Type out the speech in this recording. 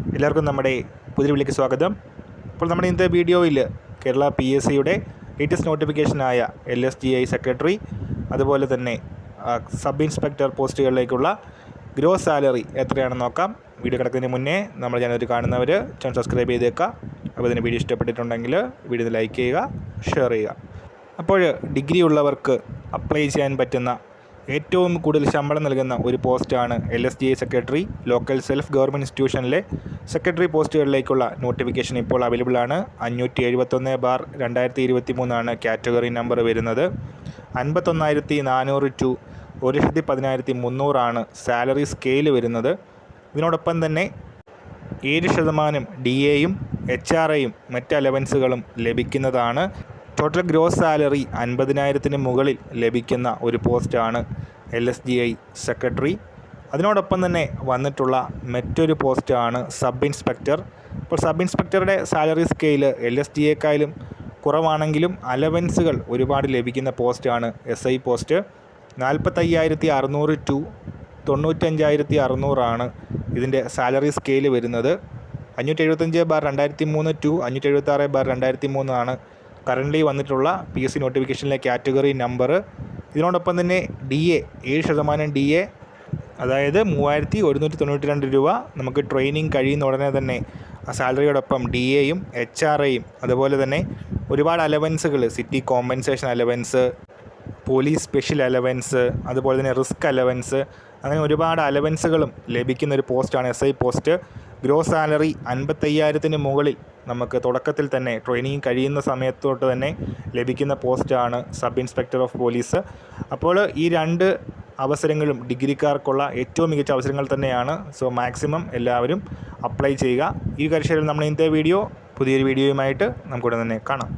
എല്ലാവർക്കും നമ്മുടെ പുതിയ വീഡിയോയിലേക്ക് സ്വാഗതം. അപ്പോൾ നമ്മുടെ ഇന്നത്തെ വീഡിയോയിൽ കേരള PSCയുടെ ലേറ്റസ്റ്റ് നോട്ടിഫിക്കേഷനായ LSGI സെക്രട്ടറി അതുപോലെ തന്നെ സബ് ഇൻസ്പെക്ടർ പോസ്റ്റുകളിലേക്കുള്ള ഗ്രോസ് സാലറി എത്രയാണെന്ന് നോക്കാം. വീഡിയോ കിടക്കുന്നതിന് മുന്നേ നമ്മൾ ചാനൽ കാണുന്നവർ ചാനൽ സബ്സ്ക്രൈബ് ചെയ്തേക്കുക. അപ്പോൾ ഇതിന് വീഡിയോ ഇഷ്ടപ്പെട്ടിട്ടുണ്ടെങ്കിൽ വീഡിയോ ലൈക്ക് ചെയ്യുക, ഷെയർ ചെയ്യുക. അപ്പോൾ ഡിഗ്രി ഉള്ളവർക്ക് അപ്ലൈ ചെയ്യാൻ പറ്റുന്ന ഏറ്റവും കൂടുതൽ ശമ്പളം നൽകുന്ന ഒരു പോസ്റ്റാണ് LSGI secretary. Local self government ഇൻസ്റ്റിറ്റ്യൂഷനിലെ സെക്രട്ടറി പോസ്റ്റുകളിലേക്കുള്ള നോട്ടിഫിക്കേഷൻ ഇപ്പോൾ അവൈലബിൾ ആണ്. 571/2023 കാറ്റഗറി നമ്പർ വരുന്നത്. 51,400 ടു 1,10,300 സാലറി സ്കെയിൽ വരുന്നത്. ഇതിനോടൊപ്പം തന്നെ 7% DAയും HRAയും മറ്റ് അലവൻസുകളും ലഭിക്കുന്നതാണ്. ടോട്ടൽ ഗ്രോസ് സാലറി 50,000 മുകളിൽ ലഭിക്കുന്ന ഒരു പോസ്റ്റാണ് LSGI സെക്രട്ടറി. അതിനോടൊപ്പം തന്നെ വന്നിട്ടുള്ള മറ്റൊരു പോസ്റ്റാണ് സബ് ഇൻസ്പെക്ടർ. ഇപ്പോൾ സബ് ഇൻസ്പെക്ടറുടെ സാലറി സ്കെയിൽ LSGIയേക്കാളും കുറവാണെങ്കിലും അലവൻസുകൾ ഒരുപാട് ലഭിക്കുന്ന പോസ്റ്റാണ് SI പോസ്റ്റ്. 45,600 ടു 95,600 ഇതിൻ്റെ സാലറി സ്കെയിൽ വരുന്നത്. 575/2003 ടു 576/2003 കറൻ്റ്ലി വന്നിട്ടുള്ള PSC നോട്ടിഫിക്കേഷനിലെ കാറ്റഗറി നമ്പർ. ഇതിനോടൊപ്പം തന്നെ DA 7% DA, അതായത് 3,192 രൂപ നമുക്ക് ട്രെയിനിങ് കഴിയുന്ന ഉടനെ തന്നെ ആ സാലറിയോടൊപ്പം DAയും HRAയും അതുപോലെ തന്നെ ഒരുപാട് അലവൻസുകൾ, city compensation allowance, police special allowance, അതുപോലെ തന്നെ റിസ്ക് അലവൻസ്, അങ്ങനെ ഒരുപാട് അലവൻസുകളും ലഭിക്കുന്ന ഒരു പോസ്റ്റാണ് SI പോസ്റ്റ്. ഗ്രോസ് സാലറി 55,000 മുകളിൽ നമുക്ക് തുടക്കത്തിൽ തന്നെ ട്രെയിനിങ് കഴിയുന്ന സമയത്തോട്ട് തന്നെ ലഭിക്കുന്ന പോസ്റ്റാണ് സബ് ഇൻസ്പെക്ടർ ഓഫ് പോലീസ്. അപ്പോൾ ഈ രണ്ട് അവസരങ്ങളും ഡിഗ്രിക്കാർക്കുള്ള ഏറ്റവും മികച്ച അവസരങ്ങൾ തന്നെയാണ്. സോ മാക്സിമം എല്ലാവരും അപ്ലൈ ചെയ്യുക. ഈ കാര്യത്തിൽ നമ്മൾ ഇന്നത്തെ പുതിയൊരു വീഡിയോയുമായിട്ട് നമുക്കുടൻ തന്നെ കാണാം.